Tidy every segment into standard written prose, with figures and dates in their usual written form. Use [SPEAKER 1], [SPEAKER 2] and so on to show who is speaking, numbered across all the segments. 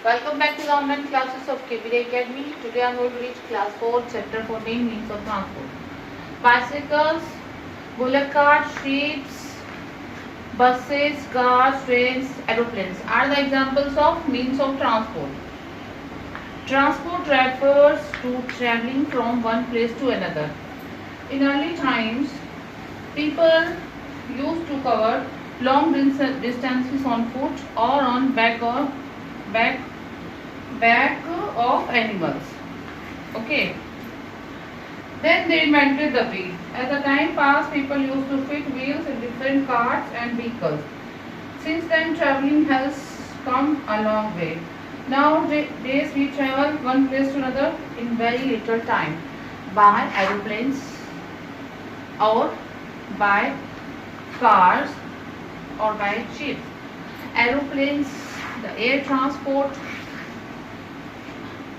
[SPEAKER 1] Welcome back to the online classes of KBD Academy. Today I am going to reach class 4, chapter 14, means of transport. Bicycles, bullock carts, ships, buses, cars, trains, aeroplanes are the examples of means of transport. Transport refers to traveling from one place to another. In early times, people used to cover long distances on foot or on back of animals. Okay. Then they invented the wheel. As the time passed, people used to fit wheels in different carts and vehicles. Since then, traveling has come a long way. Nowadays, we travel one place to another in very little time by aeroplanes or by cars or by ships. Aeroplanes, the air transport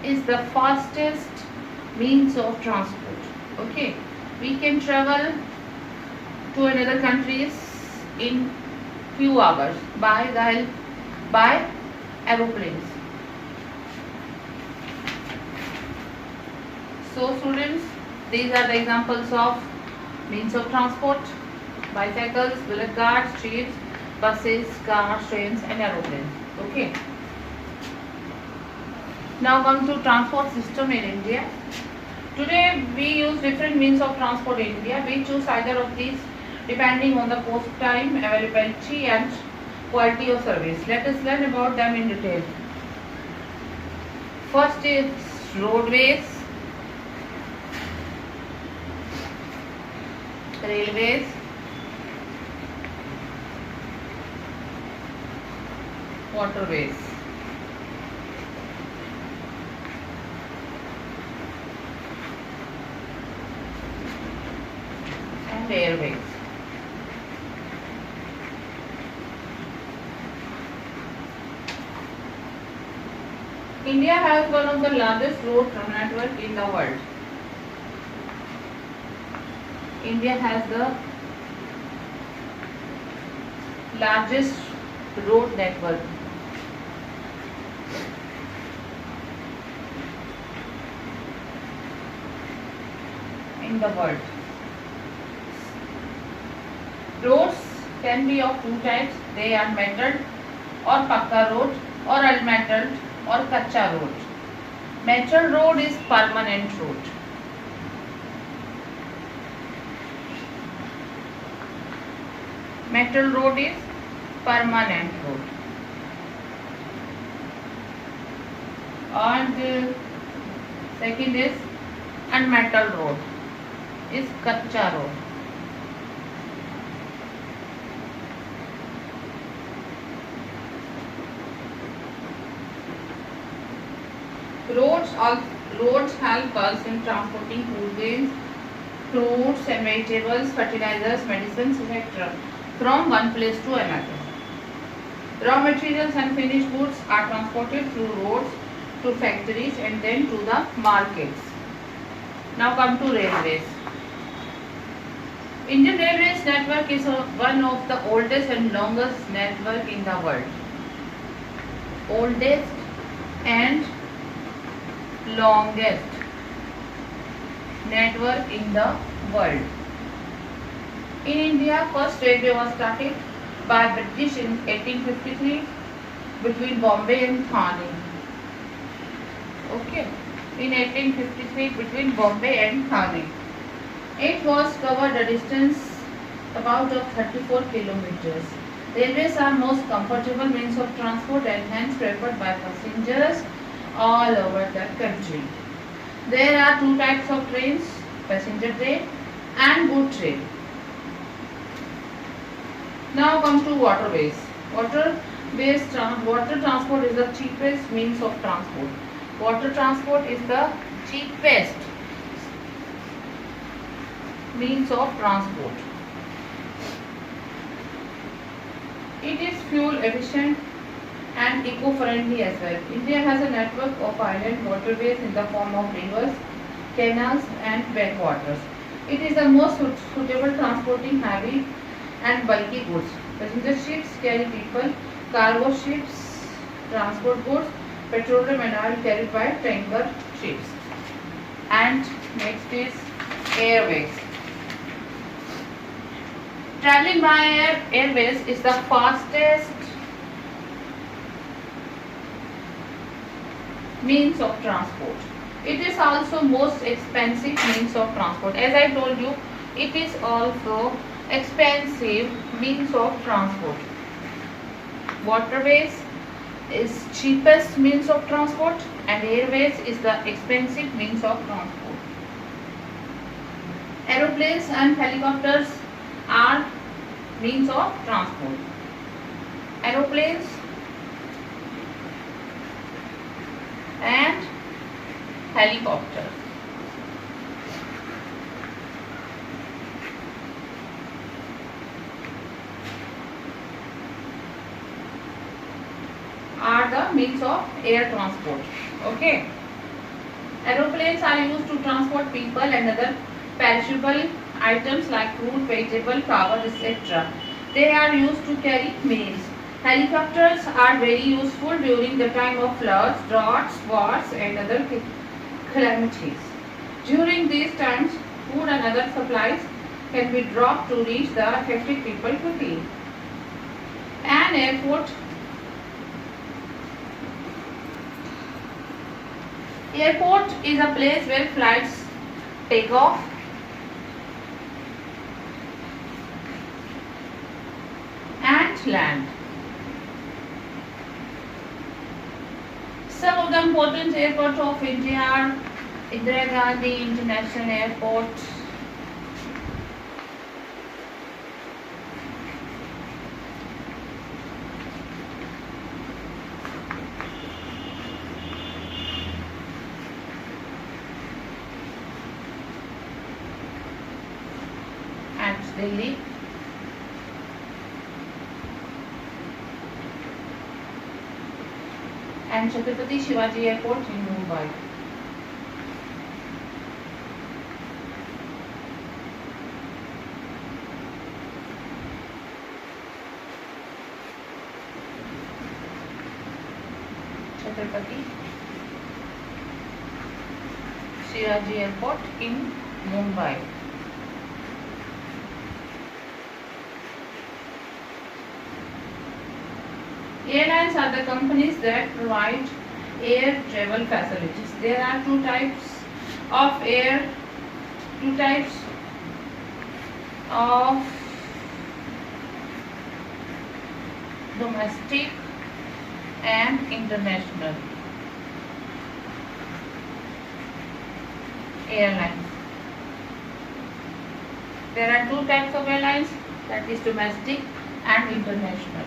[SPEAKER 1] is the fastest means of transport. Okay, we can travel to another countries in few hours by aeroplanes. So students, these are the examples of means of transport: bicycles, bullock carts, ships, buses, cars, trains, and aeroplanes. Okay. Now come to transport system in India. Today we use different means of transport in India. We choose either of these depending on the cost, time, availability and quality of service. Let us learn about them in detail. First is roadways, railways, waterways. And airways. India has one of the largest road network in the world. India has the largest road network. In the world. Roads can be of two types. They are metalled or pakka road or unmetalled or kacha road. Metal road is permanent road. Metal road is permanent road. And second is unmetalled road is kacha road. Roads help us in transporting food grains, fruits and vegetables, fertilizers, medicines, etc. from one place to another. Raw materials and finished goods are transported through roads to factories and then to the markets. Now come to railways. Indian Railways network is one of the oldest and longest network in the world. Oldest and longest network in the world. In India, first railway was started by British in 1853 between Bombay and Thane. Okay, in 1853 between Bombay and Thane. It was covered a distance about of 34 kilometers. Railways are most comfortable means of transport and hence preferred by passengers all over the country. There are two types of trains, passenger train and goods train. Now come to waterways. Water transport is the cheapest means of transport. Water transport is the cheapest means of transport. It is fuel efficient and eco-friendly as well. India has a network of island waterways in the form of rivers, canals and backwaters. It is the most suitable transporting heavy and bulky goods. Passenger ships carry people, cargo ships transport goods, petroleum and oil carried by tanker ships. And next is airways. Traveling by airways is the fastest means of transport. It is also most expensive means of transport. As I told you, it is also expensive means of transport. Waterways is cheapest means of transport and airways is the expensive means of transport. Aeroplanes and helicopters are means of transport. Aeroplanes and helicopters. Are the means of air transport. Okay. Aeroplanes are used to transport people and other perishable items like fruit, vegetable, flower, etc. They are used to carry mails. Helicopters are very useful during the time of floods, droughts, wars and other calamities. During these times, food and other supplies can be dropped to reach the affected people quickly. An airport is a place where flights take off and land. Some of the important airports of India are Indira Gandhi International Airport, at Delhi, and Chhatrapati Shivaji Airport in Mumbai. Chhatrapati Shivaji Airport in Mumbai. Airlines are the companies that provide air travel facilities. There are two types of domestic and international airlines. There are two types of airlines, that is domestic and international.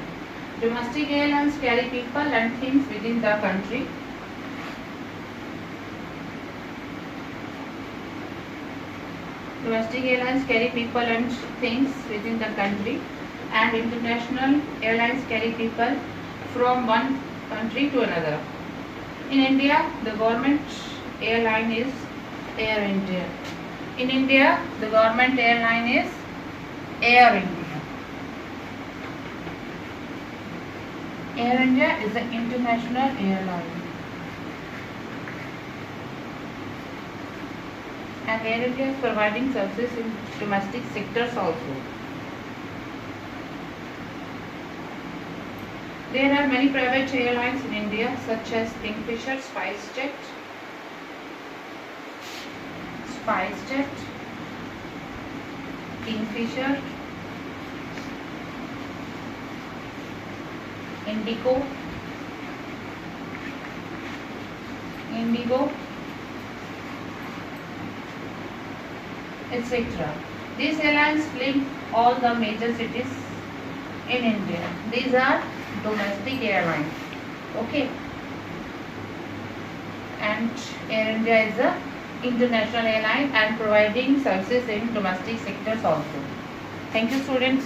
[SPEAKER 1] Domestic airlines carry people and things within the country. Domestic airlines carry people and things within the country, and international airlines carry people from one country to another. In India, the government airline is Air India. In India, the government airline is Air India. Air India is an international airline. And Air India is providing services in domestic sectors also. There are many private airlines in India such as Kingfisher, SpiceJet, Kingfisher, Indigo, etc. These airlines fly all the major cities in India. These are domestic airlines. Okay. And Air India is a international airline and providing services in domestic sectors also. Thank you, students.